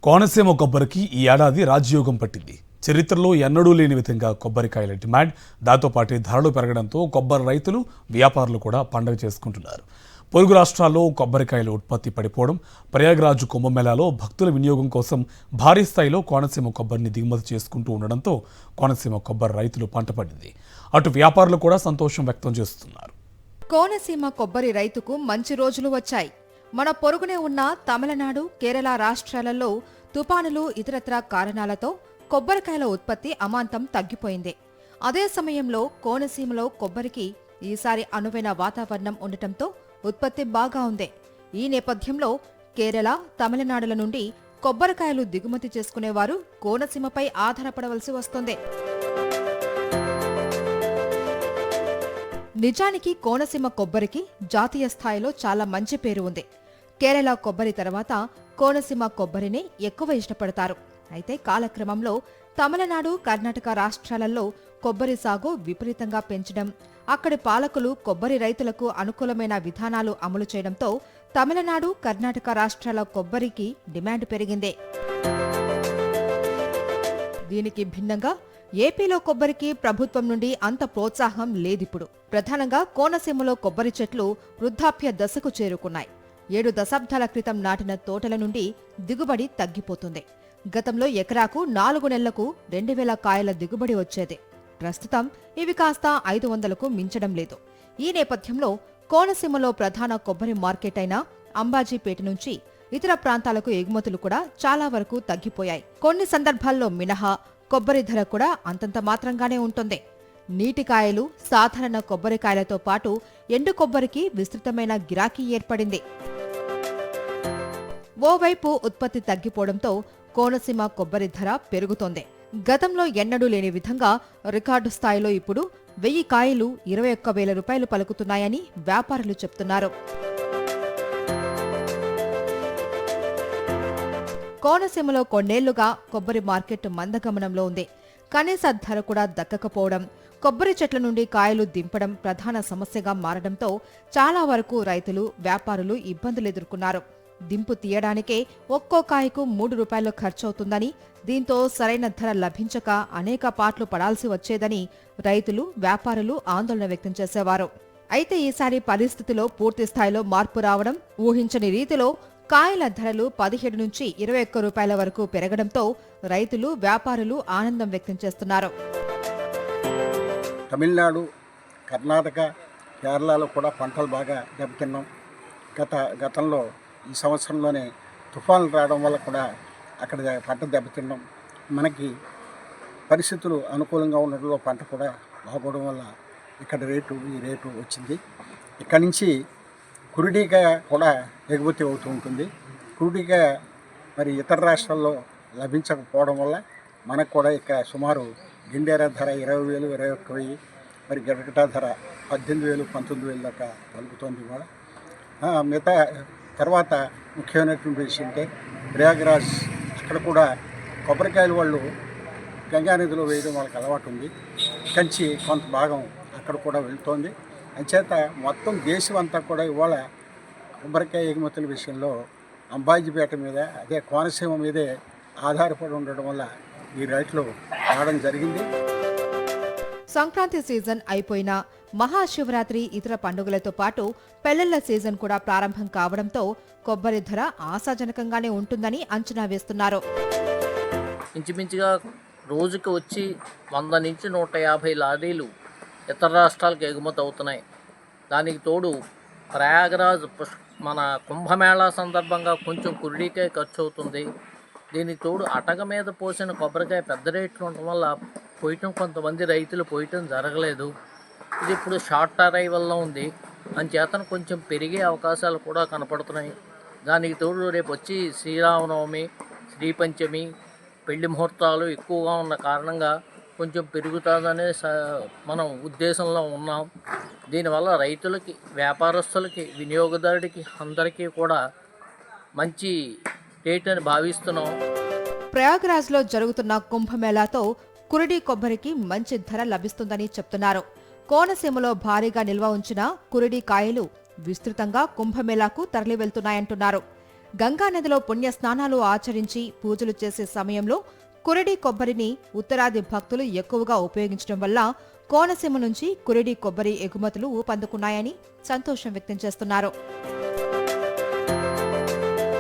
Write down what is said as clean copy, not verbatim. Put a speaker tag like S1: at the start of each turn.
S1: కోనసీమ కొబ్బరికి ఈ ఏడాది రాజయోగం పట్టింది. చరిత్రలో ఎన్నడూ లేని విధంగా కొబ్బరికాయల డిమాండ్, దాంతోపాటు ధరలు పెరగడంతో కొబ్బరి రైతులు, వ్యాపారులు కూడా పండుగ చేసుకుంటున్నారు. పొరుగు రాష్ట్రాల్లో కొబ్బరికాయల ఉత్పత్తి పడిపోవడం, ప్రయాగ్రాజ్ కుంభమేళాలో భక్తుల వినియోగం కోసం భారీ స్థాయిలో కోనసీమ కొబ్బరిని దిగుమతి చేసుకుంటూ ఉండడంతో కోనసీమ కొబ్బరి రైతులు పంట పడింది. అటు వ్యాపారులు కూడా సంతోషం వ్యక్తం చేస్తున్నారు.
S2: కోనసీమ కొబ్బరి రైతుకు మంచి రోజులు వచ్చాయి. మన పొరుగునే ఉన్న తమిళనాడు, కేరళ రాష్ట్రాలలో తుపానులు, ఇతరత్రా కారణాలతో కొబ్బరికాయల ఉత్పత్తి అమాంతం తగ్గిపోయింది. అదే సమయంలో కోనసీమలో కొబ్బరికి ఈసారి అనువైన వాతావరణం ఉండటంతో ఉత్పత్తి బాగా ఉంది. ఈ నేపథ్యంలో కేరళ, తమిళనాడుల నుండి కొబ్బరికాయలు దిగుమతి చేసుకునేవారు కోనసీమపై ఆధారపడవలసి వస్తుంది. నిజానికి కోనసీమ కొబ్బరికి జాతీయ స్థాయిలో చాలా మంచి పేరు ఉంది. కేరళ కొబ్బరి తర్వాత కోనసీమ కొబ్బరిని ఎక్కువ ఇష్టపడతారు. అయితే కాలక్రమంలో తమిళనాడు, కర్ణాటక రాష్ట్రాలలో కొబ్బరి సాగు విపరీతంగా పెంచడం, అక్కడి పాలకులు కొబ్బరి రైతులకు అనుకూలమైన విధానాలు అమలు చేయడంతో తమిళనాడు, కర్ణాటక రాష్ట్రాల కొబ్బరికి డిమాండ్ పెరిగింది. దీనికి భిన్నంగా ఏపీలో కొబ్బరికి ప్రభుత్వం నుండి అంత ప్రోత్సాహం లేదిప్పుడు. ప్రధానంగా కోనసీమలో కొబ్బరి చెట్లు వృద్ధాప్య దశకు చేరుకున్నాయి. 7 దశాబ్దాల క్రితం నాటిన తోటల నుండి దిగుబడి తగ్గిపోతుంది. గతంలో ఎకరాకు 4 నెలలకు 2000 కాయల దిగుబడి వచ్చేది. ప్రస్తుతం ఇవి కాస్త 500కు మించడం లేదు. ఈ నేపథ్యంలో కోనసీమలో ప్రధాన కొబ్బరి మార్కెట్ అయిన అంబాజీపేట నుంచి ఇతర ప్రాంతాలకు ఎగుమతులు కూడా చాలా వరకు తగ్గిపోయాయి. కొన్ని సందర్భాల్లో మినహా కొబ్బరి ధర కూడా అంతంత మాత్రంగానే ఉంటుంది. నీటికాయలు, సాధారణ కొబ్బరికాయలతో పాటు ఎండు కొబ్బరికి విస్తృతమైన గిరాకీ ఏర్పడింది. ఓవైపు ఉత్పత్తి తగ్గిపోవడంతో కోనసీమ కొబ్బరి ధర పెరుగుతోంది. గతంలో ఎన్నడూ లేని విధంగా రికార్డు స్థాయిలో ఇప్పుడు 1000 కాయలు 21,000 రూపాయలు పలుకుతున్నాయని వ్యాపారులు చెప్తున్నారు. కోనసీమలో కొన్నేళ్లుగా కొబ్బరి మార్కెట్ మందగమనంలో ఉంది. కనీస ధర కూడా దక్కకపోవడం, కొబ్బరి చెట్ల నుండి కాయలు దింపడం ప్రధాన సమస్యగా మారడంతో చాలా వరకు రైతులు, వ్యాపారులు ఇబ్బందులు ఎదుర్కొన్నారు. దింపు తీయడానికే ఒక్కో కాయకు 3 రూపాయలు ఖర్చవుతుందని, దీంతో సరైన ధర లభించక అనేక పాట్లు పడాల్సి వచ్చేదని రైతులు, వ్యాపారులు ఆందోళన వ్యక్తం చేసేవారు. అయితే ఈసారి పరిస్థితిలో పూర్తి స్థాయిలో మార్పు రావడం, ఊహించని రీతిలో కాయల ధరలు 17 నుంచి 21 రూపాయల వరకు పెరగడంతో రైతులు, వ్యాపారులు ఆనందం వ్యక్తం చేస్తున్నారు.
S3: తమిళనాడు, కర్ణాటక, కేరళలో కూడా పంటలు బాగా దెబ్బతిన్నాం. గతంలో ఈ సంవత్సరంలోనే తుఫాన్లు రావడం వల్ల కూడా అక్కడ పంట దెబ్బతిన్నాం. మనకి పరిస్థితులు అనుకూలంగా ఉండడంలో పంట కూడా బాగోవడం వల్ల ఇక్కడ ఈ రేటు వచ్చింది. ఇక్కడి నుంచి కురుడికాయ కూడా ఎగుమతి అవుతూ ఉంటుంది. కురుడికాయ మరి ఇతర రాష్ట్రాల్లో లభించకపోవడం వల్ల మనకు కూడా ఇక్కడ సుమారు గిండెర ధర 20,000, 21,000, మరి గడగటా ధర 18,000, 19,000 దాకా పలుకుతోంది కూడా. మిగతా తర్వాత ముఖ్యమైనటువంటి విషయం అంటే ప్రయాగ్రాజ్, అక్కడ కూడా కొబ్బరికాయలు వాళ్ళు గంగానదిలో వేయడం వాళ్ళకి అలవాటు ఉంది. కంచి కొంత భాగం అక్కడ కూడా వెళ్తోంది. అంచేత మొత్తం దేశం అంతా కూడా ఇవాళ కొబ్బరికాయ ఎగుమతుల విషయంలో అంబాజీపేట మీద, అదే కోనసీమ మీదే ఆధారపడి ఉండడం వల్ల ఈ రైట్లు రావడం జరిగింది.
S2: సంక్రాంతి సీజన్ అయిపోయినా మహాశివరాత్రి, ఇతర పండుగలతో పాటు పెళ్లిళ్ల సీజన్ కూడా ప్రారంభం కావడంతో కొబ్బరి ధర ఆశాజనకంగానే ఉంటుందని అంచనా వేస్తున్నారు.
S4: ఇంచుమించుగా రోజుకి వచ్చి 100 నుంచి 150 లారీలు ఇతర రాష్ట్రాలకు ఎగుమతి అవుతున్నాయి. దానికి తోడు ప్రయాగరాజ్ మన కుంభమేళా సందర్భంగా కొంచెం కురుడికాయ ఖర్చు అవుతుంది. దీనికి తోడు అటక మీద పోసిన కొబ్బరికాయ పెద్ద రేట్లు ఉండటం వల్ల కొంతమంది రైతులు పోయటం జరగలేదు. ఇది ఇప్పుడు షార్ట్ అరైవల్లో ఉంది. అంచేతన కొంచెం పెరిగే అవకాశాలు కూడా కనపడుతున్నాయి. దానికి తోడు రేపు వచ్చి శ్రీరామనవమి, శ్రీపంచమి, పెళ్లి ముహూర్తాలు ఎక్కువగా ఉన్న కారణంగా కొంచెం పెరుగుతుందనే మనం ఉద్దేశంలో ఉన్నాం. దీనివల్ల రైతులకి, వ్యాపారస్తులకి, వినియోగదారుడికి అందరికీ కూడా మంచి రేట్ అని భావిస్తున్నాం.
S2: ప్రయాగ్రాజ్లో జరుగుతున్న కుంభమేళాతో కురుడి కొబ్బరికి మంచి ధర లభిస్తుందని చెప్తున్నారు. కోనసీమలో భారీగా నిల్వ ఉంచిన కురుడి కాయలు విస్తృతంగా కుంభమేళాకు తరలి వెళ్తున్నాయంటున్నారు. గంగానదిలో పుణ్య స్నానాలు ఆచరించి పూజలు చేసే సమయంలో కురిడి కొబ్బరిని ఉత్తరాది భక్తులు ఎక్కువగా ఉపయోగించడం వల్ల కోనసీమ నుంచి కురిడి కొబ్బరి ఎగుమతులు ఊపందుకున్నాయని సంతోషం వ్యక్తం చేస్తున్నారు.